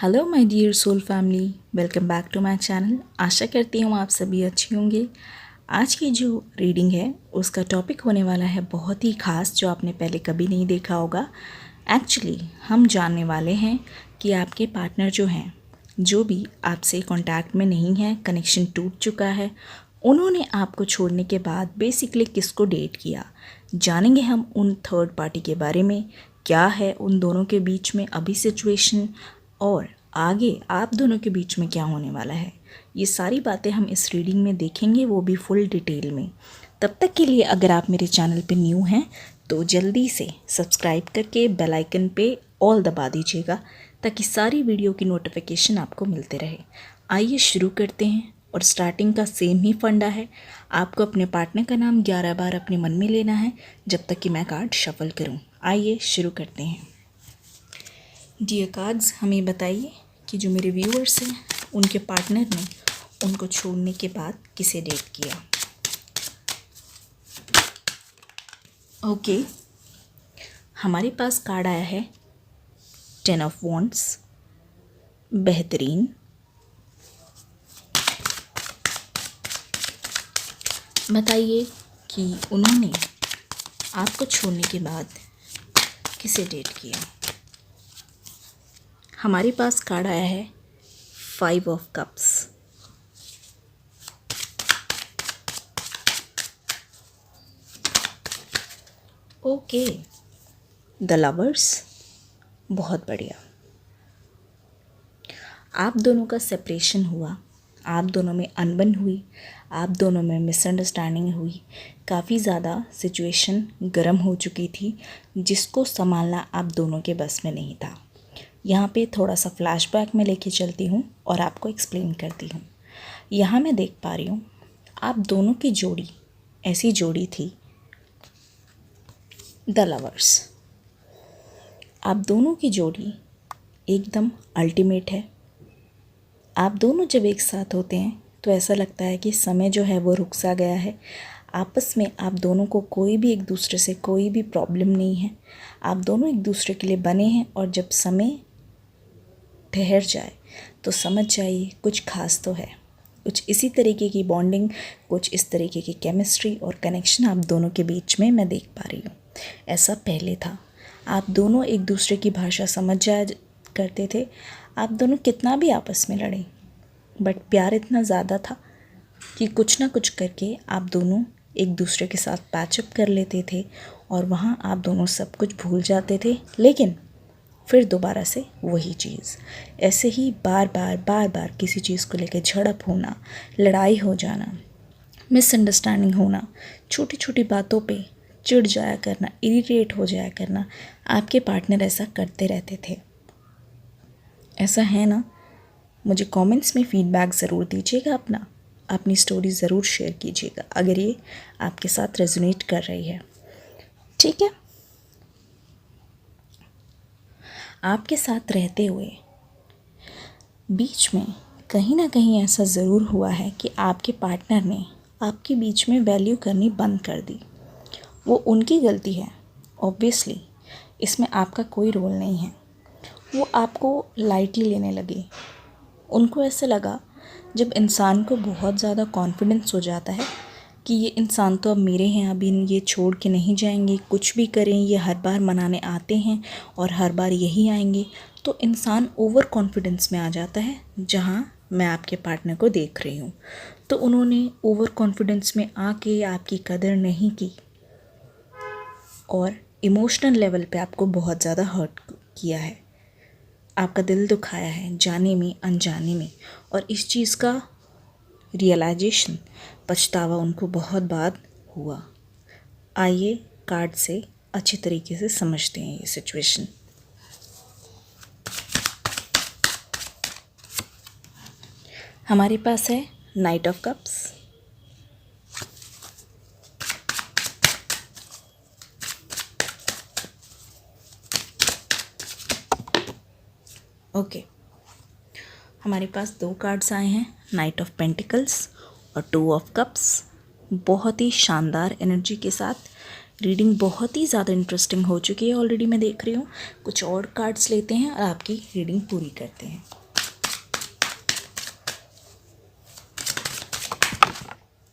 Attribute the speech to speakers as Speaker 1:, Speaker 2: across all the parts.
Speaker 1: Hello my dear soul family, welcome back to my channel. आशा करती हूँ आप सभी अच्छे होंगे। आज की जो रीडिंग है उसका टॉपिक होने वाला है बहुत ही ख़ास, जो आपने पहले कभी नहीं देखा होगा। एक्चुअली हम जानने वाले हैं कि आपके पार्टनर जो हैं, जो भी आपसे कांटेक्ट में नहीं है, कनेक्शन टूट चुका है, उन्होंने आपको छोड़ने के बाद बेसिकली किसको डेट किया। जानेंगे हम उन थर्ड पार्टी के बारे में, क्या है उन दोनों के बीच में अभी सिचुएशन, और आगे आप दोनों के बीच में क्या होने वाला है। ये सारी बातें हम इस रीडिंग में देखेंगे, वो भी फुल डिटेल में। तब तक के लिए अगर आप मेरे चैनल पे न्यू हैं तो जल्दी से सब्सक्राइब करके बेल आइकन पे ऑल दबा दीजिएगा, ताकि सारी वीडियो की नोटिफिकेशन आपको मिलते रहे। आइए शुरू करते हैं। और स्टार्टिंग का सेम ही फंडा है, आपको अपने पार्टनर का नाम 11 बार अपने मन में लेना है जब तक कि मैं कार्ड शफल करूं। आइए शुरू करते हैं। डियर कार्ड्स, हमें बताइए कि जो मेरे व्यूअर्स हैं उनके पार्टनर ने उनको छोड़ने के बाद किसे डेट किया। ओके, हमारे पास कार्ड आया है 10 ऑफ वॉन्ड्स। बेहतरीन। बताइए कि उन्होंने आपको छोड़ने के बाद किसे डेट किया। हमारे पास कार्ड आया है 5 of cups. Okay, the lovers. बहुत बढ़िया। आप दोनों का सेपरेशन हुआ, आप दोनों में अनबन हुई, आप दोनों में मिसअंडरस्टैंडिंग हुई, काफ़ी ज़्यादा सिचुएशन गर्म हो चुकी थी, जिसको संभालना आप दोनों के बस में नहीं था। यहाँ पे थोड़ा सा फ्लैशबैक में लेके चलती हूँ और आपको एक्सप्लेन करती हूँ। यहाँ मैं देख पा रही हूँ आप दोनों की जोड़ी ऐसी जोड़ी थी, द लवर्स। आप दोनों की जोड़ी एकदम अल्टीमेट है। आप दोनों जब एक साथ होते हैं तो ऐसा लगता है कि समय जो है वो रुक सा गया है। आपस में आप दोनों को कोई भी एक दूसरे से कोई भी प्रॉब्लम नहीं है। आप दोनों एक दूसरे के लिए बने हैं, और जब समय ठहर जाए तो समझ जाइए कुछ खास तो है। कुछ इसी तरीके की बॉन्डिंग, कुछ इस तरीके की केमिस्ट्री और कनेक्शन आप दोनों के बीच में मैं देख पा रही हूँ। ऐसा पहले था, आप दोनों एक दूसरे की भाषा समझ जाया करते थे। आप दोनों कितना भी आपस में लड़े, बट प्यार इतना ज़्यादा था कि कुछ ना कुछ करके आप दोनों एक दूसरे के साथ पैचअप कर लेते थे, और वहाँ आप दोनों सब कुछ भूल जाते थे। लेकिन फिर दोबारा से वही चीज़, ऐसे ही बार बार किसी चीज़ को लेकर झड़प होना, लड़ाई हो जाना, मिसअंडरस्टैंडिंग होना, छोटी छोटी बातों पे चिढ़ जाया करना, इरिटेट हो जाया करना। आपके पार्टनर ऐसा करते रहते थे। ऐसा है ना? मुझे कमेंट्स में फीडबैक ज़रूर दीजिएगा, अपनी स्टोरी ज़रूर शेयर कीजिएगा अगर ये आपके साथ रेजोनेट कर रही है। ठीक है? आपके साथ रहते हुए बीच में कहीं ना कहीं ऐसा ज़रूर हुआ है कि आपके पार्टनर ने आपके बीच में वैल्यू करनी बंद कर दी। वो उनकी गलती है, ऑब्वियसली इसमें आपका कोई रोल नहीं है। वो आपको लाइटली लेने लगे। उनको ऐसा लगा, जब इंसान को बहुत ज़्यादा कॉन्फिडेंस हो जाता है कि ये इंसान तो अब मेरे हैं, अभी ये छोड़ के नहीं जाएंगे, कुछ भी करें ये हर बार मनाने आते हैं और हर बार यही आएंगे, तो इंसान ओवर कॉन्फिडेंस में आ जाता है, जहाँ मैं आपके पार्टनर को देख रही हूँ। तो उन्होंने ओवर कॉन्फिडेंस में आके आपकी कदर नहीं की और इमोशनल लेवल पे आपको बहुत ज़्यादा हर्ट किया है, आपका दिल दुखाया है, जाने में अनजाने में। और इस चीज़ का रियलाइजेशन, पछतावा उनको बहुत बार हुआ। आइए कार्ड से अच्छी तरीके से समझते हैं ये सिचुएशन। हमारे पास है नाइट ऑफ कप्स। ओके, हमारे पास दो कार्ड्स आए हैं, नाइट ऑफ पेंटिकल्स और 2 ऑफ कप्स। बहुत ही शानदार एनर्जी के साथ रीडिंग बहुत ही ज़्यादा इंटरेस्टिंग हो चुकी है ऑलरेडी, मैं देख रही हूँ। कुछ और कार्ड्स लेते हैं और आपकी रीडिंग पूरी करते हैं।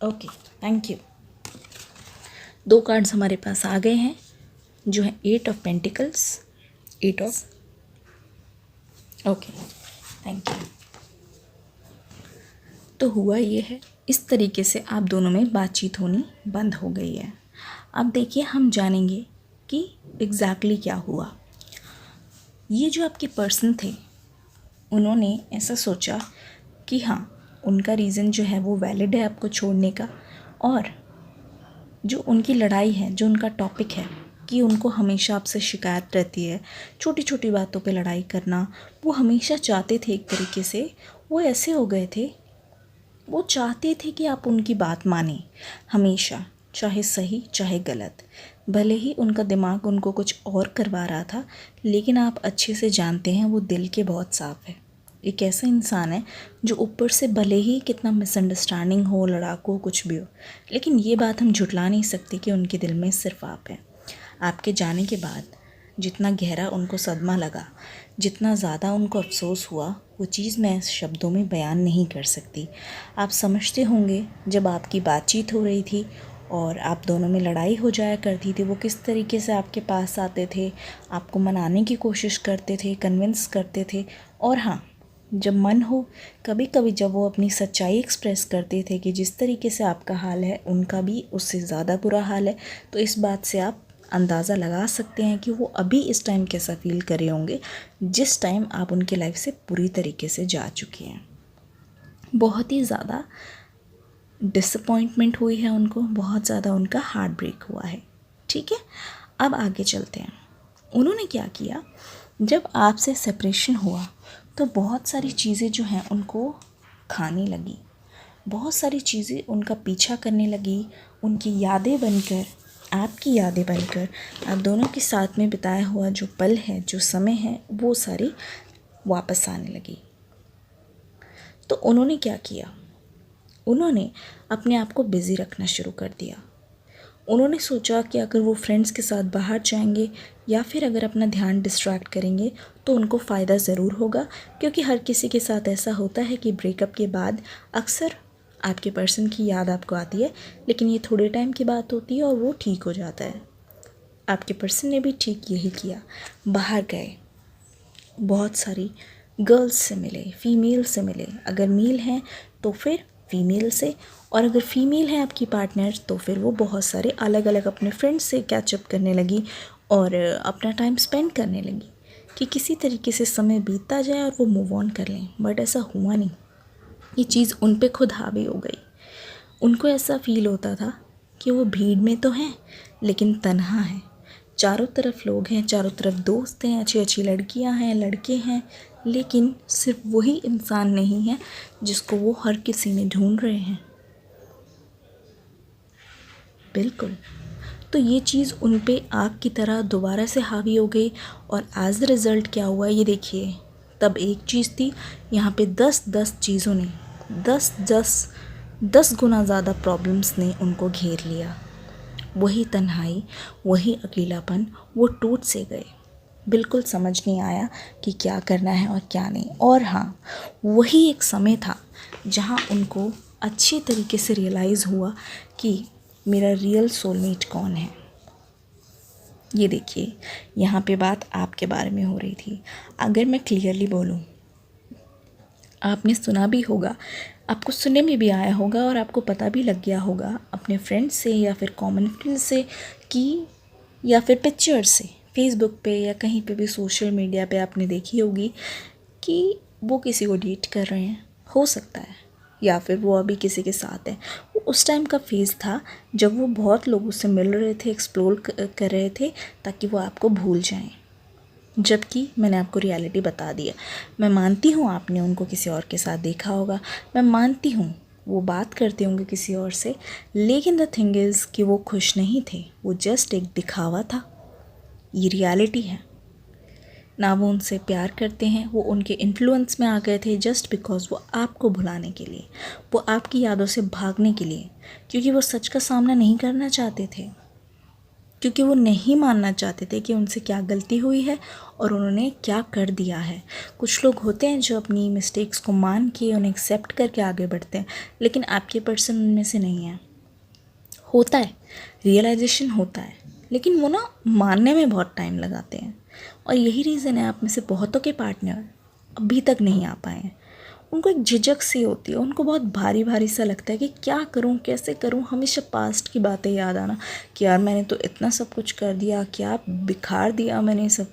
Speaker 1: Okay, thank you. 2 कार्ड्स हमारे पास आ गए हैं जो है 8 of pentacles, 8 of, okay, thank you. तो हुआ ये है, इस तरीके से आप दोनों में बातचीत होनी बंद हो गई है। अब देखिए, हम जानेंगे कि एग्जैक्टली क्या हुआ। ये जो आपके पर्सन थे, उन्होंने ऐसा सोचा कि हाँ, उनका रीज़न जो है वो वैलिड है आपको छोड़ने का, और जो उनकी लड़ाई है, जो उनका टॉपिक है कि उनको हमेशा आपसे शिकायत रहती है, छोटी छोटी बातों पे लड़ाई करना, वो हमेशा चाहते थे, एक तरीके से वो ऐसे हो गए थे, वो चाहते थे कि आप उनकी बात मानें हमेशा, चाहे सही चाहे गलत। भले ही उनका दिमाग उनको कुछ और करवा रहा था, लेकिन आप अच्छे से जानते हैं वो दिल के बहुत साफ़ है। एक ऐसा इंसान है जो ऊपर से भले ही कितना मिसअंडरस्टैंडिंग हो, लड़ाकू हो, कुछ भी हो, लेकिन ये बात हम झुटला नहीं सकते कि उनके दिल में सिर्फ आप हैं। आपके जाने के बाद जितना गहरा उनको सदमा लगा, जितना ज़्यादा उनको अफसोस हुआ, वो चीज़ मैं शब्दों में बयान नहीं कर सकती। आप समझते होंगे जब आपकी बातचीत हो रही थी और आप दोनों में लड़ाई हो जाया करती थी, वो किस तरीके से आपके पास आते थे, आपको मनाने की कोशिश करते थे, कन्विंस करते थे। और हाँ, जब मन हो, कभी कभी जब वो अपनी सच्चाई एक्सप्रेस करते थे कि जिस तरीके से आपका हाल है उनका भी उससे ज़्यादा बुरा हाल है, तो इस बात से आप अंदाज़ा लगा सकते हैं कि वो अभी इस टाइम कैसा फील कर रहे होंगे जिस टाइम आप उनकी लाइफ से पूरी तरीके से जा चुकी हैं। बहुत ही ज़्यादा डिसअपॉइंटमेंट हुई है उनको, बहुत ज़्यादा उनका हार्ट ब्रेक हुआ है। ठीक है, अब आगे चलते हैं। उन्होंने क्या किया, जब आपसे सेपरेशन हुआ तो बहुत सारी चीज़ें जो हैं उनको खाने लगी, बहुत सारी चीज़ें उनका पीछा करने लगी, उनकी यादें बनकर, आपकी यादें बनकर, आप दोनों के साथ में बिताया हुआ जो पल है, जो समय है, वो सारी वापस आने लगी। तो उन्होंने क्या किया, उन्होंने अपने आप को बिज़ी रखना शुरू कर दिया। उन्होंने सोचा कि अगर वो फ्रेंड्स के साथ बाहर जाएंगे या फिर अगर अपना ध्यान डिस्ट्रैक्ट करेंगे तो उनको फ़ायदा ज़रूर होगा, क्योंकि हर किसी के साथ ऐसा होता है कि ब्रेकअप के बाद अक्सर आपके पर्सन की याद आपको आती है, लेकिन ये थोड़े टाइम की बात होती है और वो ठीक हो जाता है। आपके पर्सन ने भी ठीक यही किया, बाहर गए, बहुत सारी गर्ल्स से मिले, फीमेल से मिले, अगर मेल हैं तो फिर फीमेल से, और अगर फीमेल है आपकी पार्टनर तो फिर वो बहुत सारे अलग अलग अपने फ्रेंड्स से कैचअप करने लगी और अपना टाइम स्पेंड करने लगी कि किसी तरीके से समय बीतता जाए और वो मूव ऑन कर लें। बट ऐसा हुआ नहीं, ये चीज़ उन पे खुद हावी हो गई। उनको ऐसा फील होता था कि वो भीड़ में तो हैं लेकिन तन्हा है, चारों तरफ लोग हैं, चारों तरफ दोस्त हैं, अच्छी अच्छी लड़कियां हैं, लड़के हैं, लेकिन सिर्फ वही इंसान नहीं है जिसको वो हर किसी में ढूंढ रहे हैं। बिल्कुल, तो ये चीज़ उन पे आग की तरह दोबारा से हावी हो गई और एज अ रिज़ल्ट क्या हुआ ये देखिए। तब एक चीज़ थी, यहाँ पे 10 चीज़ों ने 10 गुना ज़्यादा प्रॉब्लम्स ने उनको घेर लिया। वही तन्हाई, वही अकेलापन, वो टूट से गए। बिल्कुल समझ नहीं आया कि क्या करना है और क्या नहीं। और हाँ, वही एक समय था जहाँ उनको अच्छे तरीके से रियलाइज़ हुआ कि मेरा रियल सोलमेट कौन है। ये देखिए, यहाँ पे बात आपके बारे में हो रही थी। अगर मैं क्लियरली बोलूँ, आपने सुना भी होगा, आपको सुनने में भी आया होगा और आपको पता भी लग गया होगा अपने फ्रेंड्स से या फिर कॉमन फ्रेंड्स से कि, या फिर पिक्चर से फेसबुक पे या कहीं पे भी सोशल मीडिया पे आपने देखी होगी कि वो किसी को डेट कर रहे हैं, हो सकता है, या फिर वो अभी किसी के साथ है। वो उस टाइम का फेज़ था जब वो बहुत लोगों से मिल रहे थे, एक्सप्लोर कर रहे थे ताकि वो आपको भूल जाएं। जबकि मैंने आपको रियलिटी बता दी है। मैं मानती हूँ आपने उनको किसी और के साथ देखा होगा, मैं मानती हूँ वो बात करते होंगे किसी और से, लेकिन द थिंग इज़ कि वो खुश नहीं थे, वो जस्ट एक दिखावा था। ये रियलिटी है। ना वो उनसे प्यार करते हैं, वो उनके इन्फ्लुएंस में आ गए थे जस्ट बिकॉज वो आपको भुलाने के लिए, वो आपकी यादों से भागने के लिए, क्योंकि वो सच का सामना नहीं करना चाहते थे। क्योंकि वो नहीं मानना चाहते थे कि उनसे क्या गलती हुई है और उन्होंने क्या कर दिया है। कुछ लोग होते हैं जो अपनी मिस्टेक्स को मान के उन्हें एक्सेप्ट करके आगे बढ़ते हैं, लेकिन आपके पर्सन उनमें से नहीं है। होता है, रियलाइजेशन होता है, लेकिन वो ना मानने में बहुत टाइम लगाते हैं। और यही रीज़न है आप में से बहुतों के पार्टनर अभी तक नहीं आ पाए हैं। उनको एक झिझक सी होती है, उनको बहुत भारी भारी सा लगता है कि क्या करूं, कैसे करूं। हमेशा पास्ट की बातें याद आना कि यार मैंने तो इतना सब कुछ कर दिया, क्या बिखार दिया मैंने, सब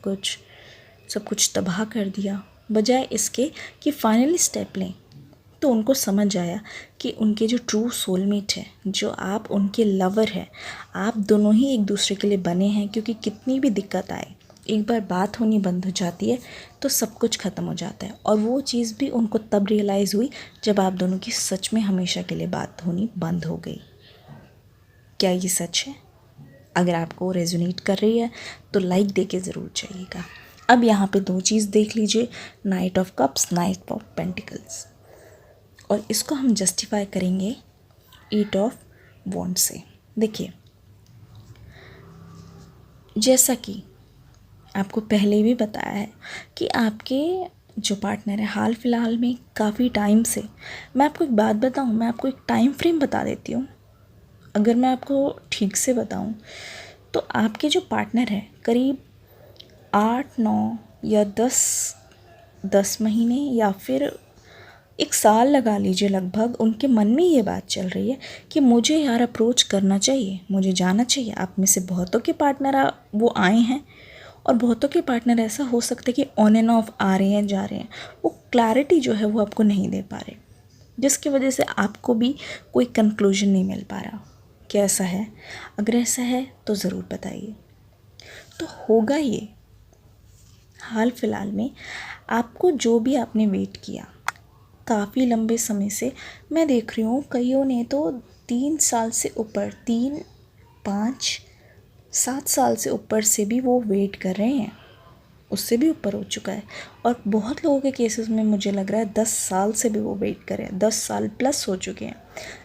Speaker 1: कुछ तबाह कर दिया। बजाय इसके कि फाइनली स्टेप लें, तो उनको समझ आया कि उनके जो ट्रू सोलमेट है, जो आप उनके लवर है, आप दोनों ही एक दूसरे के लिए बने हैं। क्योंकि कितनी भी दिक्कत आए, एक बार बात होनी बंद हो जाती है तो सब कुछ ख़त्म हो जाता है। और वो चीज़ भी उनको तब रियलाइज़ हुई जब आप दोनों की सच में हमेशा के लिए बात होनी बंद हो गई। क्या ये सच है? अगर आपको रेजोनेट कर रही है तो लाइक दे के ज़रूर जाइएगा। अब यहाँ पे दो चीज़ देख लीजिए, night of cups, night of pentacles, और इसको हम जस्टिफाई करेंगे एट ऑफ वॉन्ड से। देखिए, जैसा कि आपको पहले भी बताया है कि आपके जो पार्टनर है हाल फिलहाल में काफ़ी टाइम से, मैं आपको एक बात बताऊं, मैं आपको एक टाइम फ्रेम बता देती हूँ। अगर मैं आपको ठीक से बताऊं तो आपके जो पार्टनर है करीब 8, 9 या 10 महीने या फिर 1 साल लगा लीजिए, लगभग उनके मन में ये बात चल रही है कि मुझे यार अप्रोच करना चाहिए, मुझे जाना चाहिए। आप में से बहुतों के पार्टनर वो आए हैं, और बहुतों के पार्टनर ऐसा हो सकता है कि ऑन एंड ऑफ आ रहे हैं, जा रहे हैं। वो क्लैरिटी जो है वो आपको नहीं दे पा रहे, जिसकी वजह से आपको भी कोई कंक्लूजन नहीं मिल पा रहा। क्या ऐसा है? अगर ऐसा है तो ज़रूर बताइए। तो होगा ये, हाल फिलहाल में आपको जो भी आपने वेट किया काफ़ी लंबे समय से, मैं देख रही हूँ कईयों ने तो 3 साल से ऊपर, 3, 5, 7 साल से ऊपर से भी वो वेट कर रहे हैं, उससे भी ऊपर हो चुका है। और बहुत लोगों के केसेस में मुझे लग रहा है 10 साल से भी वो वेट कर रहे हैं, 10 साल प्लस हो चुके हैं।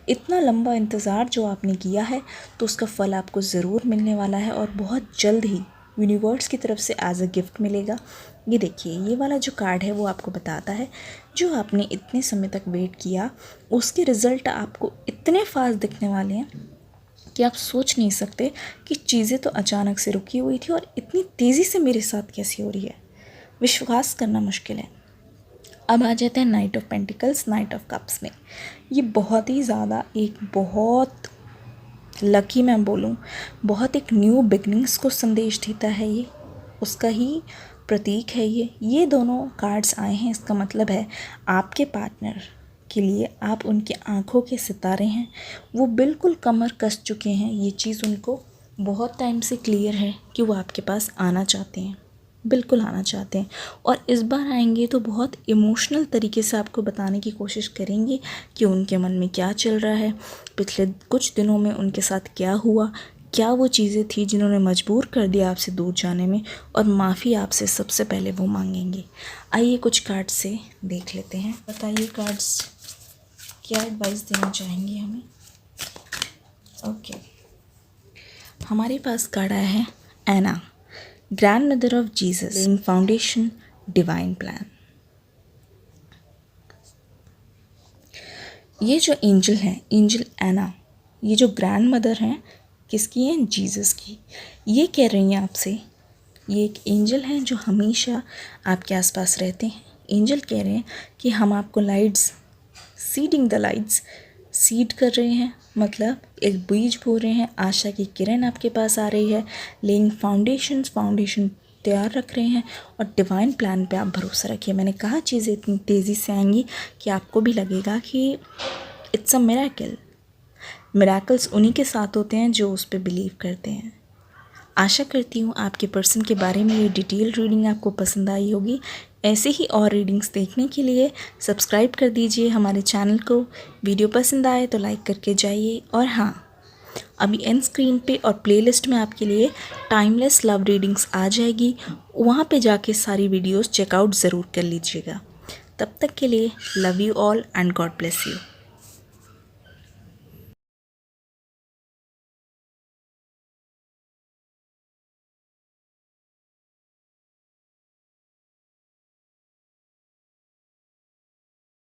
Speaker 1: इतना लंबा इंतज़ार जो आपने किया है तो उसका फल आपको ज़रूर मिलने वाला है, और बहुत जल्द ही यूनिवर्स की तरफ से एज अ गिफ्ट मिलेगा। ये देखिए, ये वाला जो कार्ड है वो आपको बताता है जो आपने इतने समय तक वेट किया उसके रिज़ल्ट आपको इतने फास्ट दिखने वाले हैं कि आप सोच नहीं सकते कि चीज़ें तो अचानक से रुकी हुई थी और इतनी तेज़ी से मेरे साथ कैसी हो रही है। विश्वास करना मुश्किल है। अब आ जाते हैं night of pentacles, night of cups में। ये बहुत ही ज़्यादा एक बहुत लकी, मैं बोलूँ बहुत एक न्यू बिगनिंग्स को संदेश देता है। ये उसका ही प्रतीक है। ये दोनों कार्ड्स आए हैं, इसका मतलब है आपके पार्टनर के लिए आप उनकी आंखों के सितारे हैं। वो बिल्कुल कमर कस चुके हैं, ये चीज़ उनको बहुत टाइम से क्लियर है कि वो आपके पास आना चाहते हैं, बिल्कुल आना चाहते हैं। और इस बार आएंगे तो बहुत इमोशनल तरीके से आपको बताने की कोशिश करेंगे कि उनके मन में क्या चल रहा है, पिछले कुछ दिनों में उनके साथ क्या हुआ, क्या वो चीज़ें थी जिन्होंने मजबूर कर दिया आपसे दूर जाने में, और माफ़ी आपसे सबसे पहले वो मांगेंगे। आइए कुछ कार्ड्स से देख लेते हैं। बताइए कार्ड्स क्या एडवाइस देना चाहेंगे हमें। ओके, हमारे पास कार्ड आया है Anna, grandmother of Jesus, laying foundation, divine plan. ये जो एंजल है, एंजल एना, ये जो ग्रैंड मदर हैं, किसकी हैं? जीसस की। ये कह रही हैं आपसे, ये एक एंजल हैं जो हमेशा आपके आसपास रहते हैं। एंजल कह रहे हैं कि हम आपको lights, seeding the lights, seed कर रहे हैं, मतलब एक बीज बो रहे हैं, आशा की किरण आपके पास आ रही है। लेइंग फाउंडेशन तैयार रख रहे हैं, और डिवाइन प्लान पे आप भरोसा रखिए। मैंने कहा चीज़ें इतनी तेज़ी से आएंगी कि आपको भी लगेगा कि इट्स अ मिरेकल। मिरेकल्स उन्हीं के साथ होते हैं जो उस पर बिलीव करते हैं। आशा करती हूँ आपके पर्सन के बारे में ये डिटेल रीडिंग आपको पसंद आई होगी। ऐसे ही और रीडिंग्स देखने के लिए सब्सक्राइब कर दीजिए हमारे चैनल को। वीडियो पसंद आए तो लाइक करके जाइए। और हाँ, अभी एंड स्क्रीन पे और प्लेलिस्ट में आपके लिए टाइमलेस लव रीडिंग्स आ जाएगी, वहाँ पे जाके सारी वीडियोस चेकआउट ज़रूर कर लीजिएगा। तब तक के लिए love you all and God bless you.